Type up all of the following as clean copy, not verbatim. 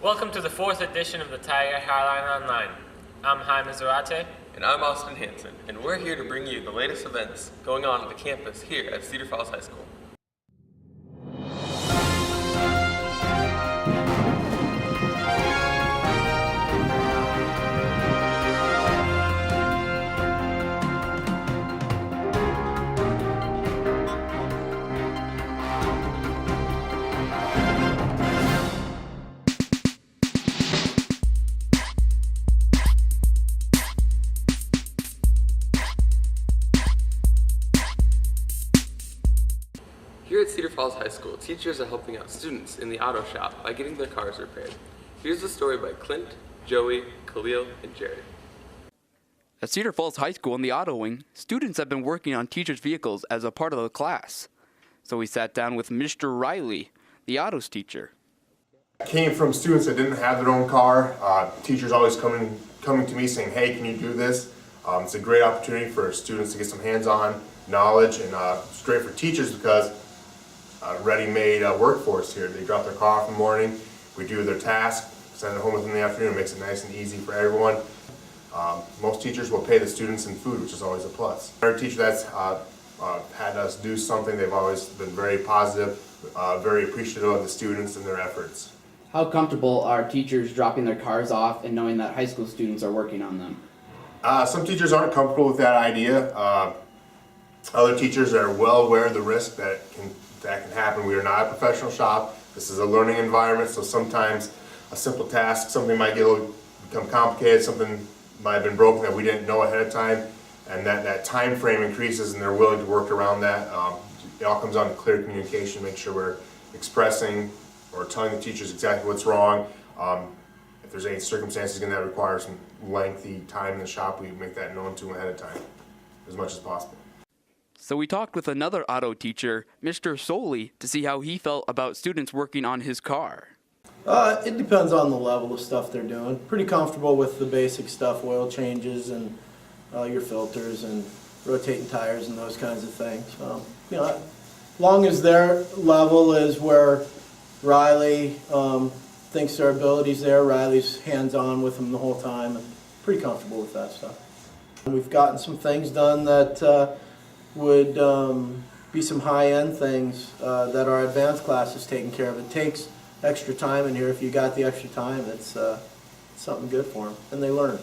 Welcome to the 4th edition of the TigerHiline Online. I'm Jaime Zarate. And I'm Austin Hansen, and we're here to bring you the latest events going on at the campus here at Cedar Falls High School. Here at Cedar Falls High School, teachers are helping out students in the auto shop by getting their cars repaired. Here's the story by Clint, Joey, Khalil, and Jared. At Cedar Falls High School in the auto wing, students have been working on teachers' vehicles as a part of the class. So we sat down with Mr. Riley, the autos teacher. I came from students that didn't have their own car. Teachers always coming to me saying, hey, can you do this? It's a great opportunity for students to get some hands-on knowledge, and it's great for teachers because ready-made workforce here. They drop their car off in the morning, we do their task, send it home within the afternoon. It makes it nice and easy for everyone. Most teachers will pay the students in food, which is always a plus. Our teacher that's had us do something, they've always been very positive, very appreciative of the students and their efforts. How comfortable are teachers dropping their cars off and knowing that high school students are working on them? Some teachers aren't comfortable with that idea. Other teachers are well aware of the risk that can happen. We are not a professional shop. This is a learning environment, so sometimes a simple task, something might become complicated, something might have been broken that we didn't know ahead of time, and that time frame increases and they're willing to work around that. It all comes down to clear communication, make sure we're expressing or telling the teachers exactly what's wrong. If there's any circumstances that require some lengthy time in the shop, we make that known to them ahead of time as much as possible. So we talked with another auto teacher, Mr. Soley, to see how he felt about students working on his car. It depends on the level of stuff they're doing. Pretty comfortable with the basic stuff, oil changes and your filters and rotating tires and those kinds of things. As long as their level is where Riley thinks their ability's there, Riley's hands-on with them the whole time, and pretty comfortable with that stuff. We've gotten some things done that would be some high-end things that our advanced class is taking care of. It takes extra time in here. If you got the extra time, it's something good for them, and they learn.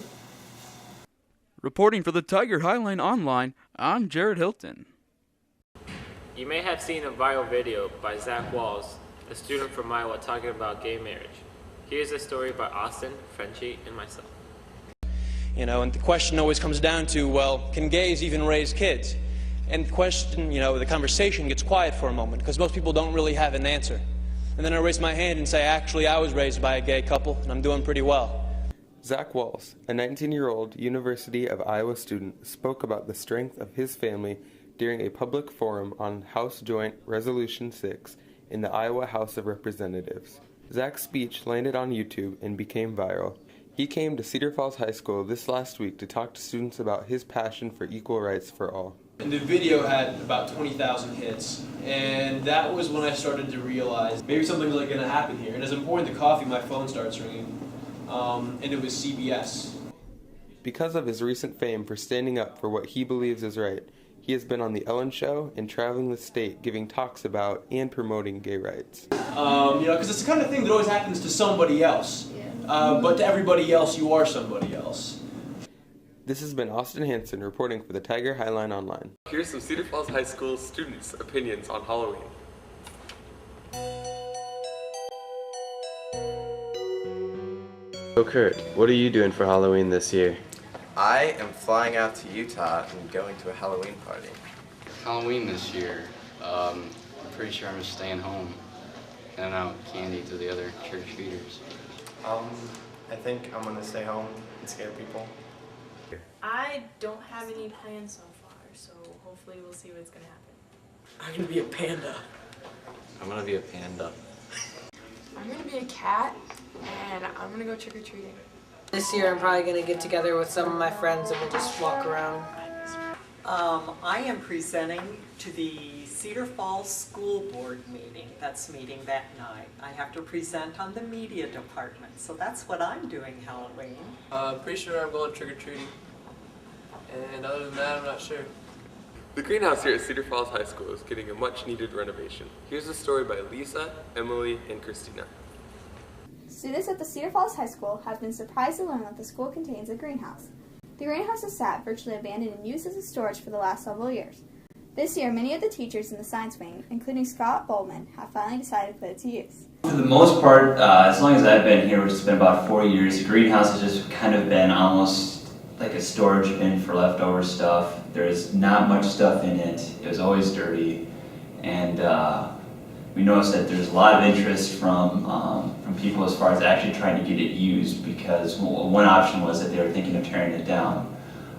Reporting for the TigerHiline Online, I'm Jared Hilton. You may have seen a viral video by Wahls, a student from Iowa talking about gay marriage. Here's a story by Austin, Frenchie, and myself. And the question always comes down to, well, can gays even raise kids? And the question, the conversation gets quiet for a moment because most people don't really have an answer. And then I raise my hand and say, actually, I was raised by a gay couple and I'm doing pretty well. Wahls, a 19-year-old University of Iowa student, spoke about the strength of his family during a public forum on House Joint Resolution 6 in the Iowa House of Representatives. Zach's speech landed on YouTube and became viral. He came to Cedar Falls High School this last week to talk to students about his passion for equal rights for all. And the video had about 20,000 hits, and that was when I started to realize maybe something's going to happen here. And as I'm pouring the coffee, my phone starts ringing, and it was CBS. Because of his recent fame for standing up for what he believes is right, he has been on The Ellen Show and traveling the state giving talks about and promoting gay rights. Because it's the kind of thing that always happens to somebody else, but to everybody else, you are somebody else. This has been Austin Hansen reporting for the TigerHiline Online. Here's some Cedar Falls High School students' opinions on Halloween. So Kurt, what are you doing for Halloween this year? I am flying out to Utah and going to a Halloween party. Halloween this year, I'm pretty sure I'm just staying home, handing out candy to the other trick-or-treaters. I think I'm gonna stay home and scare people. I don't have any plans so far, so hopefully we'll see what's gonna happen. I'm gonna be a panda. I'm gonna be a panda. I'm gonna be a cat, and I'm gonna go trick-or-treating. This year I'm probably going to get together with some of my friends and we'll just walk around. I am presenting to the Cedar Falls School Board meeting that's meeting that night. I have to present on the media department, so that's what I'm doing Halloween. Pretty sure I'm going trick-or-treating. And other than that, I'm not sure. The greenhouse here at Cedar Falls High School is getting a much-needed renovation. Here's a story by Lisa, Emily, and Christina. Students at the Cedar Falls High School have been surprised to learn that the school contains a greenhouse. The greenhouse has sat virtually abandoned and used as a storage for the last several years. This year, many of the teachers in the science wing, including Scott Bowman, have finally decided to put it to use. For the most part, as long as I've been here, which has been about 4 years, the greenhouse has just kind of been almost like a storage bin for leftover stuff. There's not much stuff in it. It was always dirty. And we noticed that there's a lot of interest from people as far as actually trying to get it used, because one option was that they were thinking of tearing it down.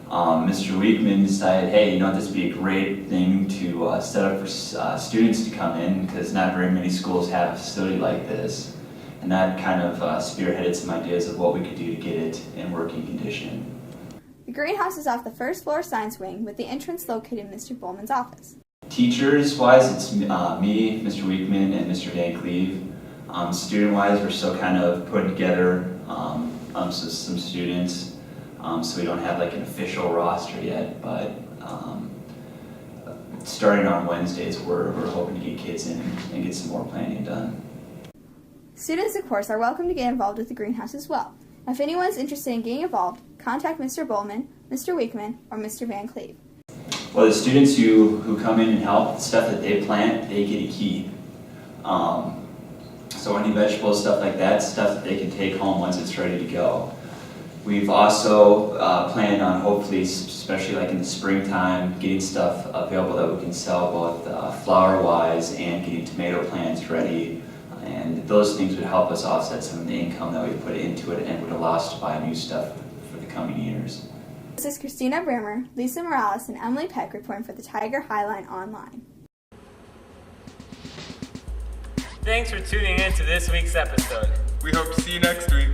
Mr. Weekman decided, hey, this would be a great thing to set up for students to come in, because not very many schools have a facility like this. And that kind of spearheaded some ideas of what we could do to get it in working condition. The greenhouse is off the first floor science wing, with the entrance located in Mr. Bowman's office. Teachers-wise, it's me, Mr. Weekman, and Mr. Van Cleve. Student-wise, we're still kind of putting together some students, so we don't have like an official roster yet, but starting on Wednesdays, we're hoping to get kids in and get some more planning done. Students, of course, are welcome to get involved with the greenhouse as well. If anyone is interested in getting involved, contact Mr. Bowman, Mr. Weekman, or Mr. Van Cleve. Well, the students who come in and help, the stuff that they plant, they get to keep. So any vegetables, stuff like that, stuff that they can take home once it's ready to go. We've also planned on hopefully, especially like in the springtime, getting stuff available that we can sell both flower-wise and getting tomato plants ready. And those things would help us offset some of the income that we put into it and would allow us to buy new stuff for the coming years. This is Christina Brammer, Lisa Morales, and Emily Peck reporting for the TigerHiline Online. Thanks for tuning in to this week's episode. We hope to see you next week.